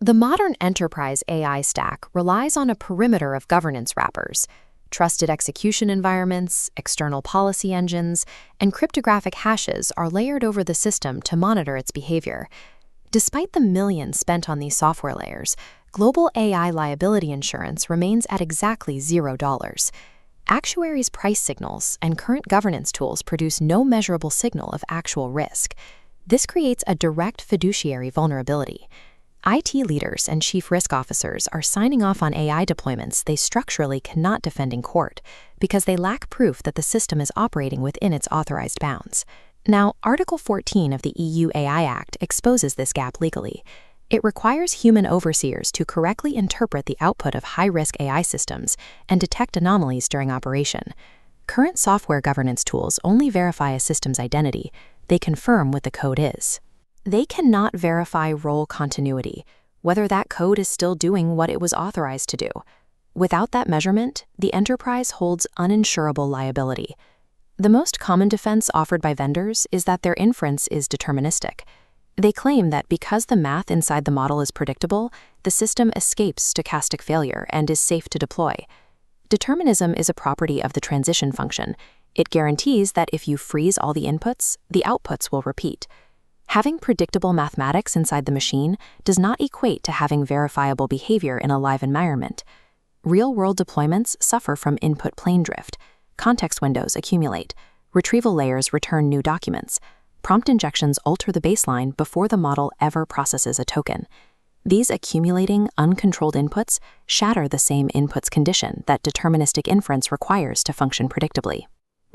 The modern enterprise AI stack relies on a perimeter of governance wrappers, trusted execution environments, external policy engines, and cryptographic hashes are layered over the system to monitor its behavior. Despite the millions spent on these software layers, global AI liability insurance remains at exactly $0. Actuaries' price signals and current governance tools produce no measurable signal of actual risk. This creates a direct fiduciary vulnerability. IT leaders and chief risk officers are signing off on AI deployments they structurally cannot defend in court because they lack proof that the system is operating within its authorized bounds. Now, Article 14 of the EU AI Act exposes this gap legally. It requires human overseers to correctly interpret the output of high-risk AI systems and detect anomalies during operation. Current software governance tools only verify a system's identity. They confirm what the code is. They cannot verify role continuity, whether that code is still doing what it was authorized to do. Without that measurement, the enterprise holds uninsurable liability. The most common defense offered by vendors is that their inference is deterministic. They claim that because the math inside the model is predictable, the system escapes stochastic failure and is safe to deploy. Determinism is a property of the transition function. It guarantees that if you freeze all the inputs, the outputs will repeat. Having predictable mathematics inside the machine does not equate to having verifiable behavior in a live environment. Real-world deployments suffer from input plane drift. Context windows accumulate. Retrieval layers return new documents. Prompt injections alter the baseline before the model ever processes a token. These accumulating, uncontrolled inputs shatter the same inputs condition that deterministic inference requires to function predictably.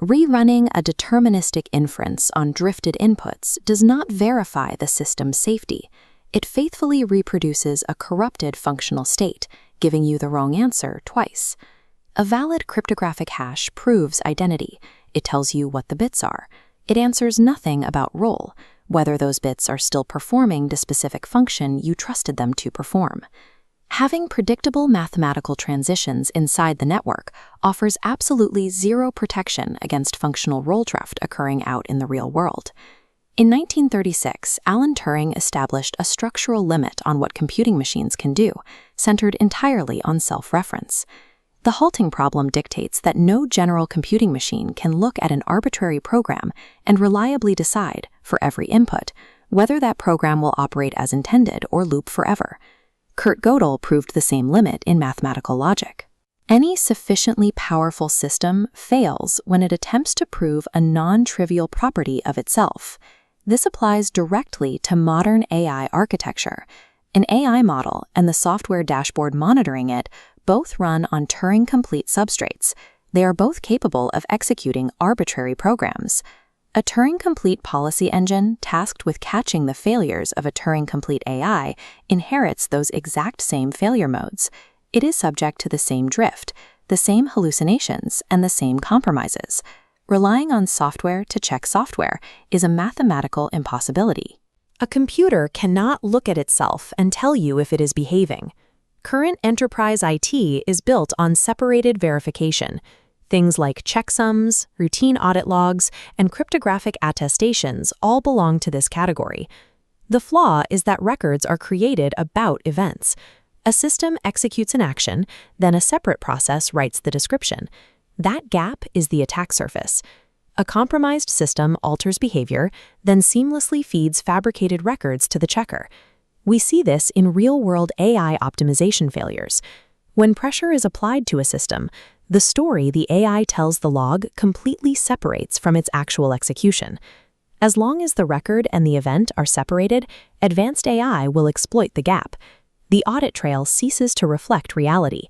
Rerunning a deterministic inference on drifted inputs does not verify the system's safety. It faithfully reproduces a corrupted functional state, giving you the wrong answer twice. A valid cryptographic hash proves identity. It tells you what the bits are. It answers nothing about role, whether those bits are still performing the specific function you trusted them to perform. Having predictable mathematical transitions inside the network offers absolutely zero protection against functional role drift occurring out in the real world. In 1936, Alan Turing established a structural limit on what computing machines can do, centered entirely on self-reference. The halting problem dictates that no general computing machine can look at an arbitrary program and reliably decide, for every input, whether that program will operate as intended or loop forever. Kurt Gödel proved the same limit in mathematical logic. Any sufficiently powerful system fails when it attempts to prove a non-trivial property of itself. This applies directly to modern AI architecture. An AI model and the software dashboard monitoring it both run on Turing-complete substrates. They are both capable of executing arbitrary programs. A Turing-complete policy engine tasked with catching the failures of a Turing-complete AI inherits those exact same failure modes. It is subject to the same drift, the same hallucinations, and the same compromises. Relying on software to check software is a mathematical impossibility. A computer cannot look at itself and tell you if it is behaving. Current enterprise IT is built on separated verification. Things like checksums, routine audit logs, and cryptographic attestations all belong to this category. The flaw is that records are created about events. A system executes an action, then a separate process writes the description. That gap is the attack surface. A compromised system alters behavior, then seamlessly feeds fabricated records to the checker. We see this in real-world AI optimization failures. When pressure is applied to a system, the story the AI tells the log completely separates from its actual execution. As long as the record and the event are separated, advanced AI will exploit the gap. The audit trail ceases to reflect reality.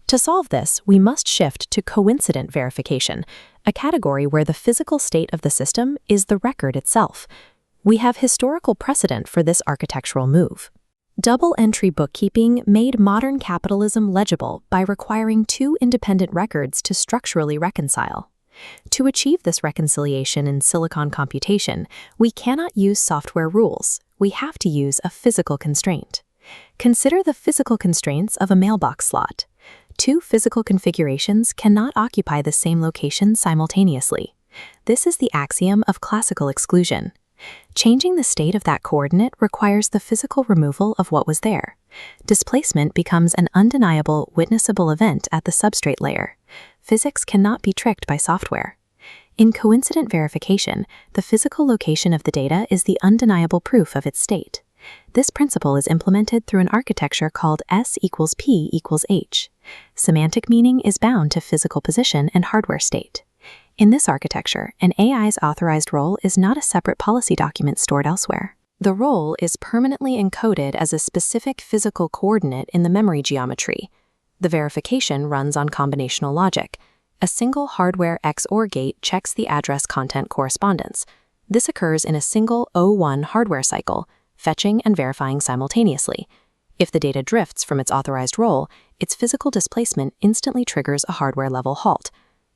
To solve this, we must shift to coincident verification, a category where the physical state of the system is the record itself. We have historical precedent for this architectural move. Double-entry bookkeeping made modern capitalism legible by requiring two independent records to structurally reconcile. To achieve this reconciliation in silicon computation, we cannot use software rules. We have to use a physical constraint. Consider the physical constraints of a mailbox slot. Two physical configurations cannot occupy the same location simultaneously. This is the axiom of classical exclusion. Changing the state of that coordinate requires the physical removal of what was there. Displacement becomes an undeniable, witnessable event at the substrate layer. Physics cannot be tricked by software. In coincident verification, the physical location of the data is the undeniable proof of its state. This principle is implemented through an architecture called S equals P equals H. Semantic meaning is bound to physical position and hardware state. In this architecture, an AI's authorized role is not a separate policy document stored elsewhere. The role is permanently encoded as a specific physical coordinate in the memory geometry. The verification runs on combinational logic. A single hardware XOR gate checks the address content correspondence. This occurs in a single O1 hardware cycle, fetching and verifying simultaneously. If the data drifts from its authorized role, its physical displacement instantly triggers a hardware-level halt.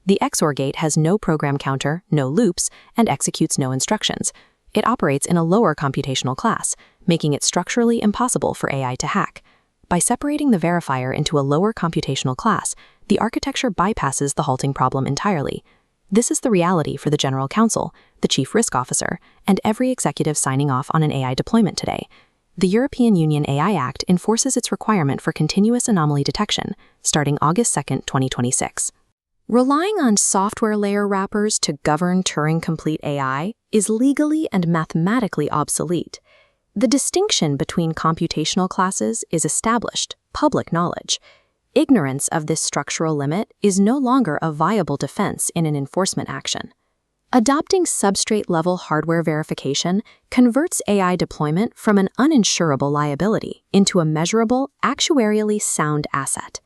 The XOR gate has no program counter, no loops, and executes no instructions. It operates in a lower computational class, making it structurally impossible for AI to hack. By separating the verifier into a lower computational class, the architecture bypasses the halting problem entirely. This is the reality for the general counsel, the chief risk officer, and every executive signing off on an AI deployment today. The European Union AI Act enforces its requirement for continuous anomaly detection, starting August 2, 2026. Relying on software layer wrappers to govern Turing-complete AI is legally and mathematically obsolete. The distinction between computational classes is established, public knowledge. Ignorance of this structural limit is no longer a viable defense in an enforcement action. Adopting substrate-level hardware verification converts AI deployment from an uninsurable liability into a measurable, actuarially sound asset.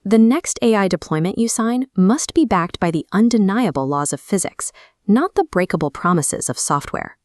The next AI deployment you sign must be backed by the undeniable laws of physics, not the breakable promises of software.